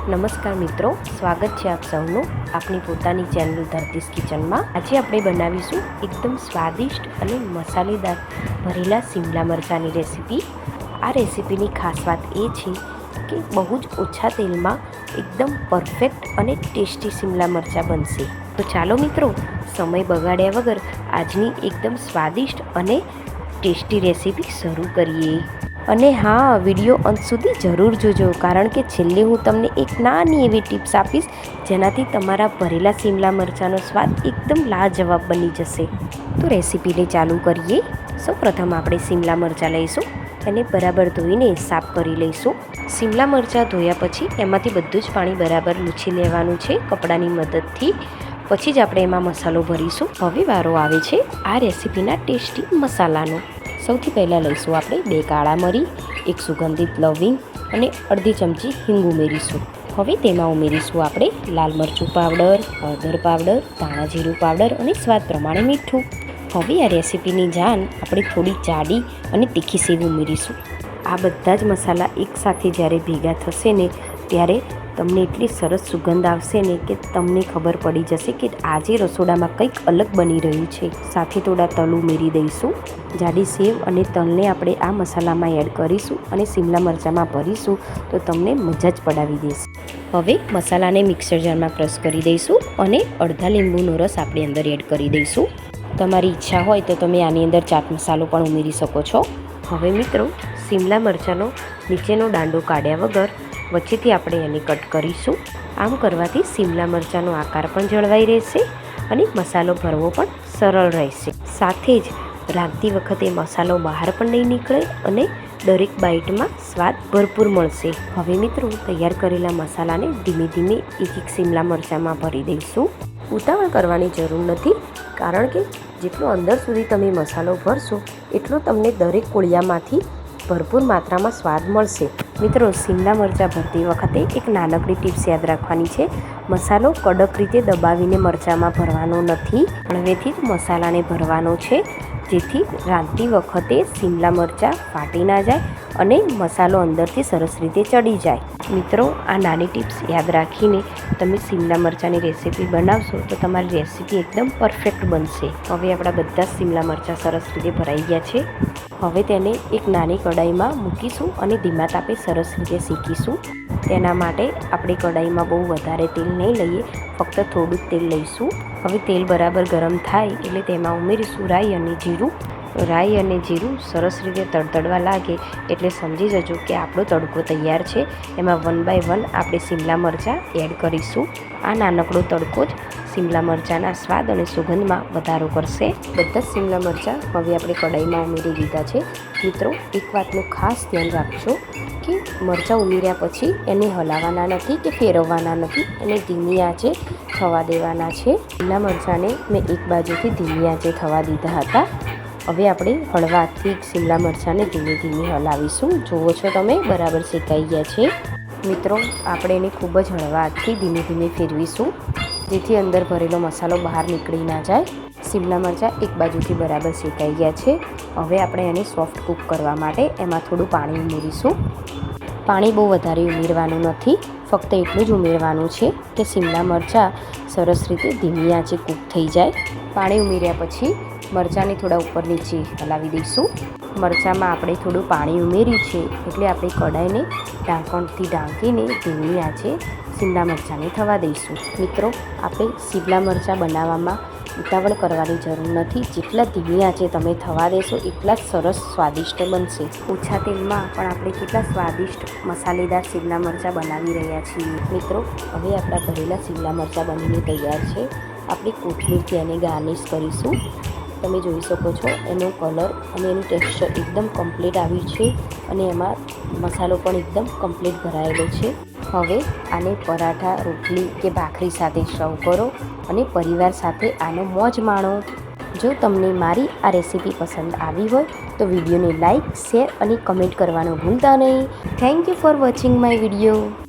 નમસ્કાર મિત્રો, સ્વાગત છે આપ સૌનું આપણી પોતાની ચેનલ ધરતીસ કિચનમાં। આજે આપણે બનાવીશું એકદમ સ્વાદિષ્ટ અને મસાલેદાર ભરેલા શિમલા મરચાંની રેસીપી। આ રેસીપીની ખાસ વાત એ છે કે બહુ જ ઓછા તેલમાં એકદમ પરફેક્ટ અને ટેસ્ટી શિમલા મરચાં બનશે। તો ચાલો મિત્રો, સમય બગાડ્યા વગર આજની એકદમ સ્વાદિષ્ટ અને ટેસ્ટી રેસીપી શરૂ કરીએ। અને હા, વિડીયો અંત સુધી જરૂર જોજો, કારણ કે છેલ્લે હું તમને એક નાની એવી ટિપ્સ આપીશ જેનાથી તમારા ભરેલા શિમલા મરચાંનો સ્વાદ એકદમ લાજવાબ બની જશે। તો રેસીપીને ચાલુ કરીએ। સૌપ્રથમ આપણે શિમલા મરચાં લઈશું, એને બરાબર ધોઈને સાફ કરી લઈશું। શિમલા મરચાં ધોયા પછી એમાંથી બધું જ પાણી બરાબર લૂછી લેવાનું છે કપડાની મદદથી। પછી જ આપણે એમાં મસાલો ભરીશું। હવે વારો આવે છે આ રેસીપીના ટેસ્ટી મસાલાનો। સૌથી પહેલાં લઈશું આપણે 2 કાળા મરી, 1 સુગંધિત લવિંગ અને અડધી ચમચી હિંગ ઉમેરીશું। હવે તેમાં ઉમેરીશું આપણે લાલ મરચું પાવડર, હળદર પાવડર, ધાણા જીરું પાવડર અને સ્વાદ પ્રમાણે મીઠું। હવે આ રેસીપીની જાન આપણે થોડી જાડી અને તીખી સેવ ઉમેરીશું। આ બધા જ મસાલા એકસાથે જ્યારે ભેગા થશે ને ત્યારે તમને એટલી સરસ સુગંધ આવશે ને કે તમને ખબર પડી જશે કે આજે રસોડામાં કંઈક અલગ બની રહ્યું છે। સાથે થોડા તલ ઉમેરી દઈશું। જાડી સેવ અને તલને આપણે આ મસાલામાં એડ કરીશું અને શિમલા મરચાંમાં ભરીશું તો તમને મજા જ પડાવી દેશે। હવે મસાલાને મિક્સર જારમાં ક્રશ કરી દઈશું અને અડધા લીંબુનો રસ આપણે અંદર એડ કરી દઈશું। તમારી ઈચ્છા હોય તો તમે આની અંદર ચાટ મસાલો પણ ઉમેરી શકો છો। હવે મિત્રો, શિમલા મરચાંનો નીચેનો દાંડો કાઢ્યા વગર વચ્ચેથી આપણે એને કટ કરીશું। આમ કરવાથી શિમલા મરચાંનો આકાર પણ જળવાઈ રહેશે અને મસાલો ભરવો પણ સરળ રહેશે। સાથે જ રાંધતી વખતે મસાલો બહાર પણ નહીં નીકળે અને દરેક બાઈટમાં સ્વાદ ભરપૂર મળશે। હવે મિત્રો, તૈયાર કરેલા મસાલાને ધીમે ધીમે એક શિમલા મરચાંમાં ભરી દઈશું। ઉતાવળ કરવાની જરૂર નથી, કારણ કે જેટલો અંદર સુધી તમે મસાલો ભરશો એટલો તમને દરેક કોળિયામાંથી ભરપૂર માત્રામાં સ્વાદ મળશે। મિત્રો, શિમલા મરચાં ભરતી વખતે એક નાનકડી ટિપ્સ યાદ રાખવાની છે। મસાલો કડક રીતે દબાવીને મરચાંમાં ભરવાનો નથી, હળવેથી જ મસાલાને ભરવાનો છે, જેથી રાંધતી વખતે શિમલા મરચાં ફાટી ના જાય અને મસાલો અંદરથી સરસ રીતે ચડી જાય। મિત્રો, આ નાની ટિપ્સ યાદ રાખીને તમે શિમલા મરચાંની રેસીપી બનાવશો તો તમારી રેસીપી એકદમ પરફેક્ટ બનશે। હવે આપણા બધા જ શિમલા મરચાં સરસ રીતે ભરાઈ ગયા છે। હવે તેને એક નાની કઢાઈમાં મૂકીશું અને ધીમા તાપે સરસ રીતે શેકીશું। તેના માટે આપણે કઢાઈમાં બહુ વધારે તેલ નહીં લઈએ, ફક્ત થોડું જ તેલ લઈશું। હવે તેલ બરાબર ગરમ થાય એટલે તેમાં ઉમેરીશું રાઈ અને જીરું। રાઈ અને જીરું સરસ રીતે તડતડવા લાગે એટલે સમજી જજો કે આપણો તડકો તૈયાર છે। એમાં 1 બાય 1 આપણે શિમલા મરચાં એડ કરીશું। આ નાનકડો તડકો જ શિમલા મરચાંના સ્વાદ અને સુગંધમાં વધારો કરશે। બધા જ શિમલા મરચાં હવે આપણે કઢાઈમાં ઉમેરી દીધા છે। મિત્રો, એક વાતનું ખાસ ધ્યાન રાખજો કે મરચાં ઉમેર્યા પછી એને હલાવવાના નથી કે ફેરવવાના નથી, એને ધીમી આંચે થવા દેવાના છે। શિમલા મરચાંને મેં એક બાજુથી ધીમી આંચે થવા દીધા હતા। હવે આપણે હળવા હાથથી શિમલા મરચાંને ધીમે ધીમે હલાવીશું। જુઓ છો તમે, બરાબર શેકાઈ ગયા છે। મિત્રો, આપણે એને ખૂબ જ હળવા હાથથી ધીમે ધીમે ફેરવીશું, જેથી અંદર ભરેલો મસાલો બહાર નીકળી ના જાય। શિમલા મરચાં એક બાજુથી બરાબર શેકાઈ ગયા છે। હવે આપણે એને સોફ્ટ કૂક કરવા માટે એમાં થોડું પાણી ઉમેરીશું। પાણી બહુ વધારે ઉમેરવાનું નથી, ફક્ત એટલું જ ઉમેરવાનું છે કે શિમલા મરચાં સરસ રીતે ધીમી આંચે કૂક થઈ જાય। પાણી ઉમેર્યા પછી મરચાંને થોડા ઉપર નીચે હલાવી દઈશું। મરચાંમાં આપણે થોડું પાણી ઉમેર્યું છે એટલે આપણે કઢાઈને ઢાંકણથી ઢાંકીને ધીમી આંચે શિમલા મરચાંને થવા દઈશું। મિત્રો, આપણે શિમલા મરચાં બનાવવામાં ઉતાવળ કરવાની જરૂર નથી। જેટલા ધીમી આંચે તમે થવા દેશો એટલા જ સરસ સ્વાદિષ્ટ બનશે। ઓછા તેલમાં પણ આપણે કેટલા સ્વાદિષ્ટ મસાલેદાર શિમલા મરચાં બનાવી રહ્યા છીએ। મિત્રો, હવે આપણા ભરેલા શિમલા મરચાં બનીને તૈયાર છે। આપણે કોથમીરથી એને ગાર્નિશ કરીશું। તમે જોઈ શકો છો એનો કલર અને એનું ટેક્સચર એકદમ કમ્પ્લીટ આવ્યું છે અને એમાં મસાલો પણ એકદમ કમ્પ્લીટ ભરાયેલો છે। હવે આને પરાઠા, રોટલી કે ભાખરી સાથે સર્વ કરો અને પરિવાર સાથે આનો મોજ માણો। જો તમને મારી આ રેસીપી પસંદ આવી હોય તો વિડીયોને લાઇક, શેર અને કમેન્ટ કરવાનું ભૂલતા નહીં। Thank you for watching my video.